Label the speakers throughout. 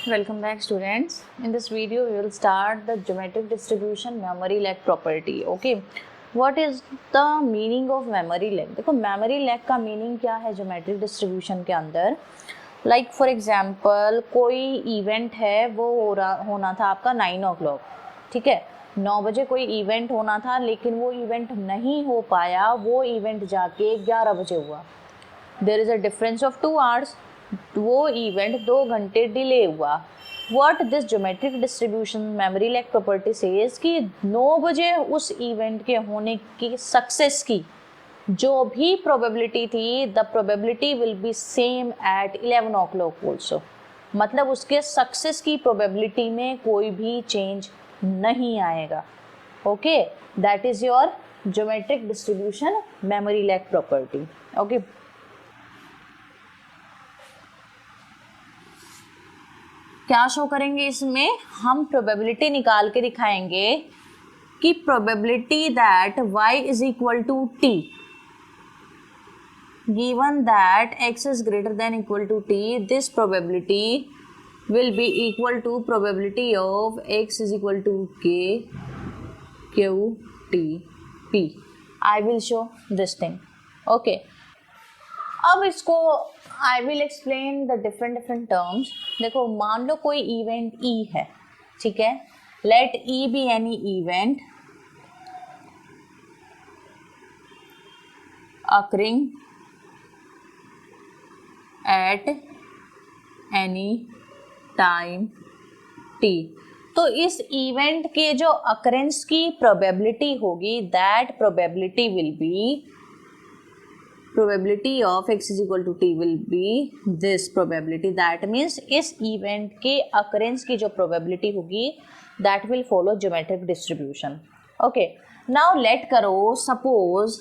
Speaker 1: Welcome back students. In this video we will start the geometric distribution memory lag property. Okay, what is the meaning of memory lag? देखो memory lag का meaning क्या है geometric distribution के अंदर. Like for example कोई event है वो होना था आपका 9 o'clock, ठीक है, 9 बजे कोई इवेंट होना था लेकिन वो इवेंट नहीं हो पाया, वो इवेंट जाके 11 बजे हुआ. There is a difference of 2 hours. वो इवेंट 2 घंटे डिले हुआ. What this geometric distribution memory lack property says कि 9 बजे उस इवेंट के होने की सक्सेस की जो भी प्रोबेबिलिटी थी, the probability will be same at 11 o'clock also. मतलब उसके सक्सेस की प्रोबेबिलिटी में कोई भी चेंज नहीं आएगा. Okay, that is your geometric distribution memory lack property. Okay, क्या शो करेंगे इसमें? हम प्रोबेबिलिटी निकाल के दिखाएंगे कि probability that y is equal to t given that x is greater than equal to t, this probability will be equal to probability of x is equal to k q t p. I will show this thing. Okay, अब इसको I will explain the different terms. देखो, मान लो कोई event E है, ठीक है, let E be any event occurring at any time T. तो इस इवेंट के जो अकरेंस की प्रोबेबिलिटी होगी, that probability will be probability of x is equal to t will be this probability. That means इस event के occurrence की जो probability होगी that will follow geometric distribution. Okay, now let करो suppose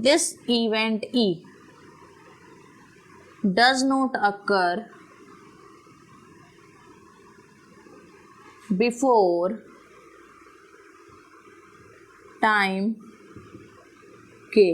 Speaker 1: this event E does not occur before time के,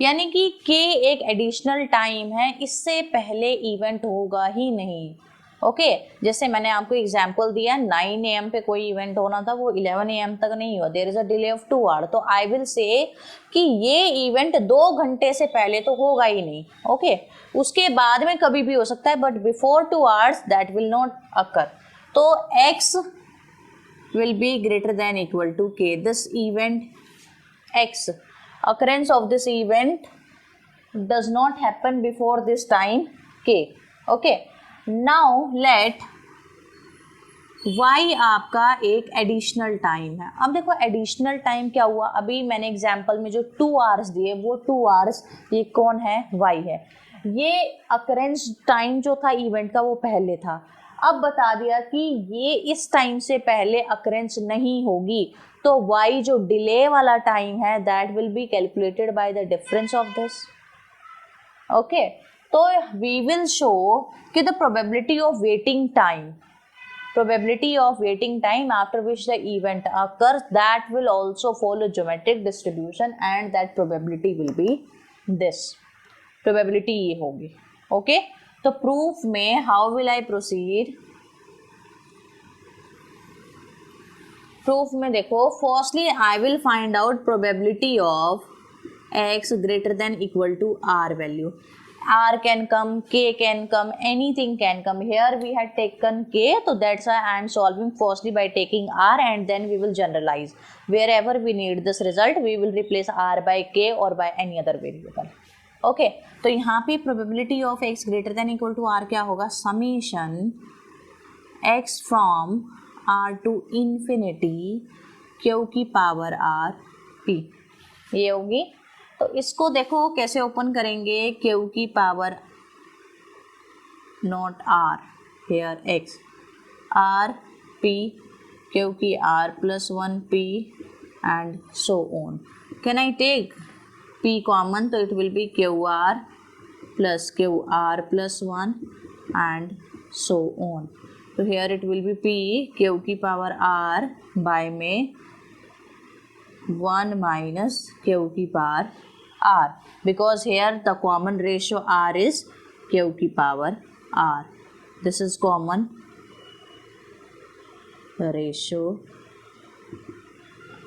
Speaker 1: यानी कि k एक एडिशनल टाइम है, इससे पहले इवेंट होगा ही नहीं. ओके, जैसे मैंने आपको एग्जांपल दिया 9 AM पे कोई इवेंट होना था, वो 11 AM तक नहीं हुआ, there is a delay of 2 hours. तो आई विल से कि ये इवेंट 2 घंटे से पहले तो होगा ही नहीं. ओके, उसके बाद में कभी भी हो सकता है, but before 2 hours that will not occur. तो x will be greater than equal to k. This event x, occurrence of this event does not happen before this time k. Okay, now let y आपका एक additional time है. अब देखो additional time क्या हुआ, अभी मैंने एग्जांपल में जो 2 hours दिए वो 2 hours ये कौन है? y है. ये अकरेंस टाइम जो था इवेंट का वो पहले था. अब बता दिया कि ये इस टाइम से पहले अकरेंस नहीं होगी, तो y जो डिले वाला टाइम है that will be calculated by the difference of this. Okay, तो वी विल शो कि the probability of waiting time after which the event occurs that will also follow geometric distribution and that probability will be this. Probability ये होगी. Okay, तो proof में how will I proceed? Proof में देखो, firstly I will find out probability of x greater than equal to r value. r can come, k can come, anything can come. Here we had taken k, so that's why I am solving firstly by taking r and then we will generalize. Wherever we need this result, we will replace r by k or by any other variable. Okay, तो यहाँ पे probability of x greater than equal to r क्या होगा? Summation x from r to infinity q की power r p, ये होगी. तो इसको देखो कैसे ओपन करेंगे, q की power not r, here x, r p, q की r plus 1p and so on. Can I take p common, तो it will be qr plus qr plus 1 and so on. So here it will be p q की power r by में 1 minus q की power r, because here the common ratio r is q की power r. This is common ratio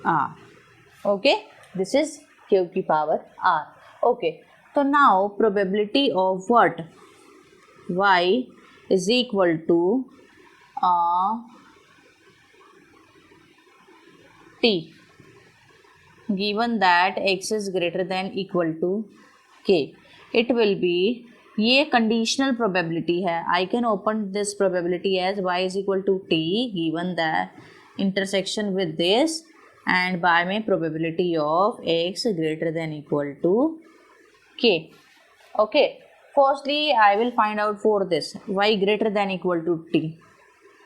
Speaker 1: r. Okay, this is q की power r. Okay, तो now probability of what y is equal to t given that x is greater than equal to k. It will be, ये conditional probability है. I can open this probability as y is equal to t given that intersection with this and by my probability of x greater than equal to k. Okay, firstly I will find out for this y greater than equal to t,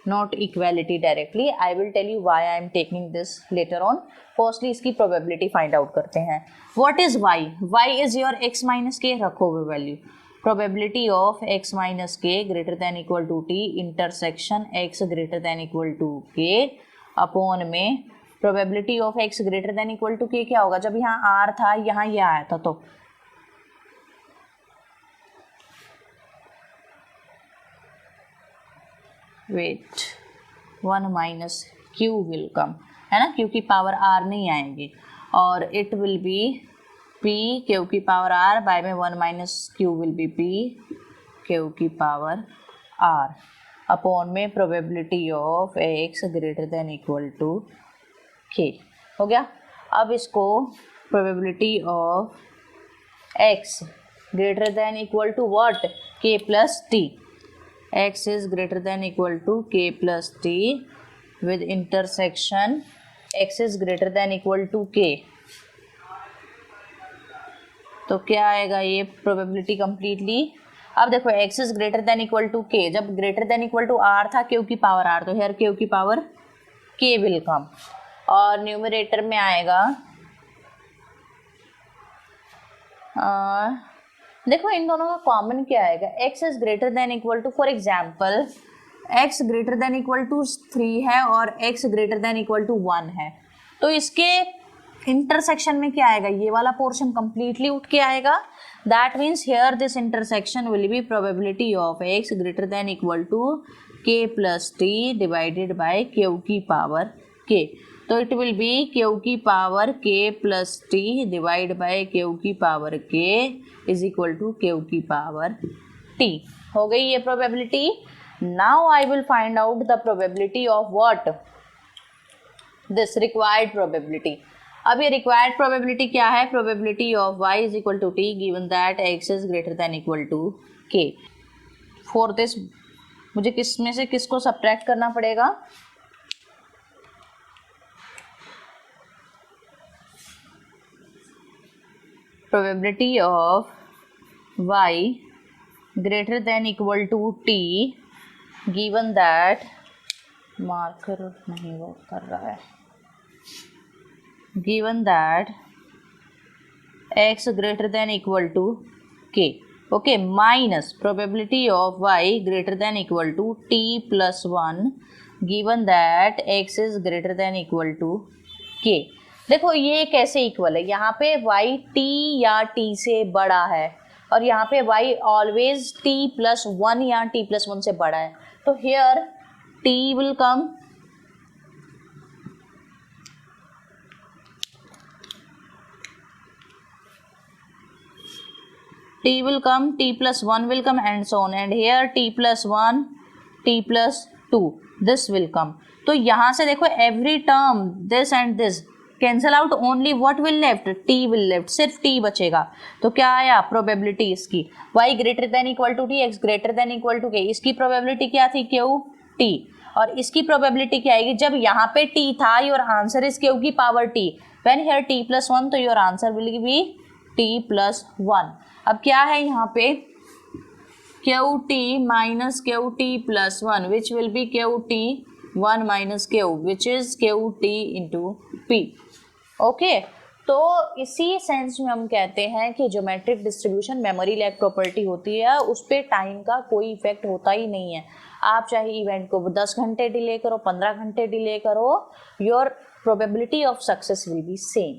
Speaker 1: not equality directly. I will tell you why I am taking this later on. Firstly इसकी probability find out करते हैं. What is y? y is your x minus k. रखो वो value. Probability of x minus k greater than equal to t intersection x greater than equal to k upon में probability of x greater than equal to k क्या होगा? जब यहाँ r था, यहाँ ये आया था, तो wait 1 minus q will come, है ना, क्यू की पावर आर नहीं आएगी, और it will be p q की पावर आर बाय में 1 minus q will be p q की पावर आर अपॉन में probability of x greater than equal to k. हो गया. अब इसको probability of x greater than equal to what, k plus t. x is greater than equal to k plus t with intersection x is greater than equal to k. तो क्या आएगा ये probability completely. अब देखो x is greater than equal to k, जब greater than equal to r था q की power r, तो here q की पावर k will come, और न्यूमरेटर में आएगा देखो इन दोनों का कॉमन क्या आएगा, x is greater than equal to, for example x greater than equal to 3 है और x greater than equal to 1 है, तो इसके इंटरसेक्शन में क्या आएगा, ये वाला पोर्शन कंप्लीटली उठ के आएगा. That means here this intersection will be probability of x greater than equal to k plus t divided by q की पावर k. तो इट विल बी क्यू की power k plus t divide by q की power k is equal to q की power t. हो गई ये probability. Now I will find out the probability of what, this required probability. अब ये required probability क्या है, probability of y is equal to T given that x is greater than equal to k. For this मुझे किस में से किसको subtract करना पड़ेगा, probability of y greater than equal to t given that marker नहीं वर्क कर रहा है, given that x greater than equal to k. okay, minus probability of y greater than equal to t plus 1 given that x is greater than equal to k. देखो ये कैसे equal है, यहाँ पे y t या t से बड़ा है, और यहाँ पे y ऑलवेज t प्लस 1 या t प्लस 1 से बड़ा है, तो here t will come t plus 1 will come and so on, and here t plus 1 t plus 2 this will come. तो यहाँ से देखो every term this and this cancel out, only what will left, t will left, सिर्फ t बचेगा. तो क्या आया probability इसकी, y greater than equal to t, x greater than equal to k. इसकी प्रोबेबिलिटी क्या थी, q t, और इसकी प्रोबेबिलिटी क्या आएगी, जब यहाँ पे t था योर आंसर इज q की power t, when here t plus 1, तो your answer will be t plus 1. अब क्या है यहाँ पे, q t minus q t plus 1 which will be q t 1 minus q which is q t into p. Okay, तो इसी sense में हम कहते हैं कि geometric distribution memory lack property होती है, उस पर टाइम का कोई इफेक्ट होता ही नहीं है. आप चाहे इवेंट को 10 घंटे डिले करो, 15 घंटे डिले करो, your probability of success will be same.